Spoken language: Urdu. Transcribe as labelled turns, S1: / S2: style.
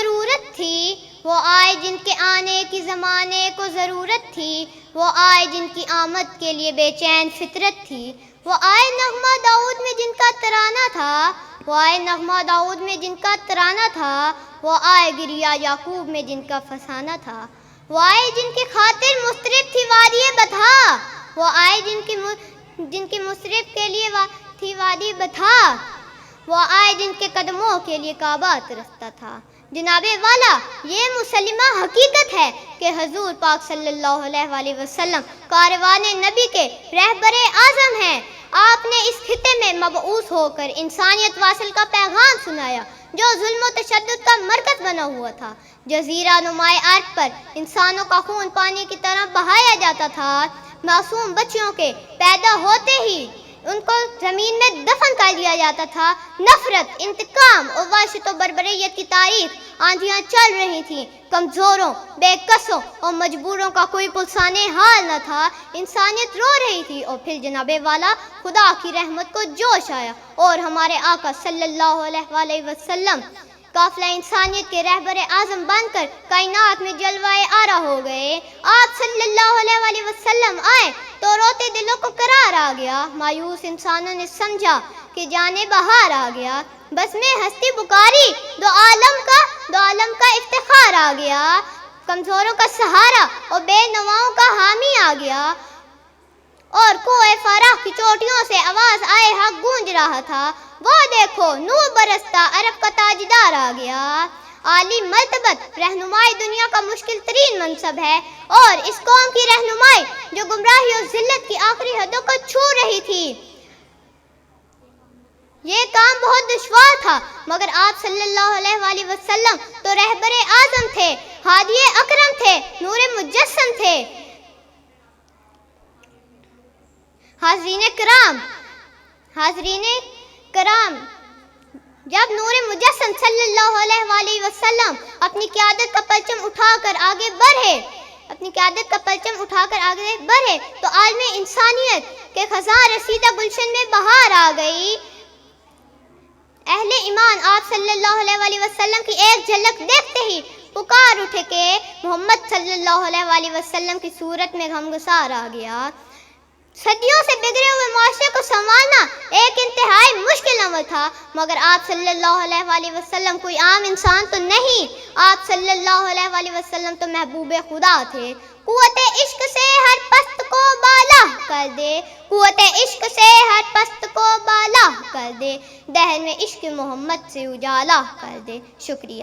S1: ضرورت تھی، وہ آئے جن کے آنے کی زمانے کو ضرورت تھی، وہ آئے جن کی آمد کے لیے بے چین فطرت تھی، وہ آئے نغمہ داؤد میں جن کا ترانہ تھا، وہ آئے نغمہ داؤد میں جن کا ترانہ تھا، وہ آئے گریہ یعقوب میں جن کا فسانہ تھا، وہ آئے جن کی خاطر مضطرب تھی وادی بطحا، وہ آئے جن کی مصرف کے لیے تھی وادی بطحا، وہ آئے جن کے قدموں کے لیے کعبہ ترستا تھا۔ جناب والا، یہ مسلمہ حقیقت ہے کہ حضور پاک صلی اللہ علیہ وآلہ وسلم کاروان نبی کے رہبر اعظم ہیں۔ آپ نے اس خطے میں مبعوث ہو کر انسانیت واصل کا پیغام سنایا جو ظلم و تشدد کا مرکز بنا ہوا تھا۔ جزیرہ نمائے ارض پر انسانوں کا خون پانی کی طرح بہایا جاتا تھا۔ معصوم بچیوں کے پیدا ہوتے ہی ان کو زمین میں دفن کر دیا جاتا تھا۔ نفرت، انتقام اور وحشت و بربریت کی تاریخ آندھیاں چل رہی تھیں۔ کمزوروں، بے کسوں اور مجبوروں کا کوئی پرسان حال نہ تھا۔ انسانیت رو رہی تھی اور پھر جناب والا خدا کی رحمت کو جوش آیا اور ہمارے آقا صلی اللہ علیہ وآلہ وسلم قافلہ انسانیت کے رہبر اعظم بن کر کائنات میں جلوائے آرا ہو گئے۔ آپ صلی اللہ علیہ وآلہ وسلم آئے تو روتے دلوں کو قرار آ گیا۔ مایوس انسانوں نے سمجھا کہ جانے بہار آ گیا۔ بس میں ہستی پکاری، دو عالم کا افتخار آ گیا۔ کمزوروں کا سہارا اور بے نواؤں کا حامی آ گیا، اور کوہ فراق کی چوٹیوں سے آواز آئے حق گونج رہا تھا۔ وہ دیکھو نور برستا عرب کا تاجدار آ گیا۔ عالی مرتبت رہنمائی دنیا کا مشکل ترین منصب ہے، اور اس قوم کی رہنمائی جو گمراہی اور ذلت کی آخری حدوں کو چھو رہی تھی، یہ کام بہت دشوار تھا، مگر آپ صلی اللہ علیہ وآلہ وسلم تو رہبر اعظم تھے، ہادی اکرم تھے، نور مجسم تھے۔ حاضرین کرام، جب نور مجسم صلی اللہ علیہ وآلہ وسلم اپنی قیادت کا پرچم اٹھا کر آگے بڑھے تو عالم انسانیت کے خزاں رسیدہ گلشن میں بہار آ گئی۔ اہل ایمان آپ صلی اللہ علیہ وآلہ وسلم کی ایک جھلک دیکھتے ہی پکار اٹھے کہ محمد صلی اللہ علیہ وآلہ وسلم کی صورت میں غمگسار آ گیا۔ صدیوں سے بگڑے ہوئے معاشرے کو سنبھالنا ایک انتہائی مشکل عمل تھا، مگر آپ صلی اللہ علیہ وآلہ وسلم کوئی عام انسان تو نہیں، آپ صلی اللہ علیہ وآلہ وسلم تو محبوب خدا تھے۔ قوت عشق سے ہر پست کو بالا کر دے، قوت عشق سے ہر پست کو بالا کر دے، دہر میں عشق محمد سے اجالا کر دے۔ شکریہ۔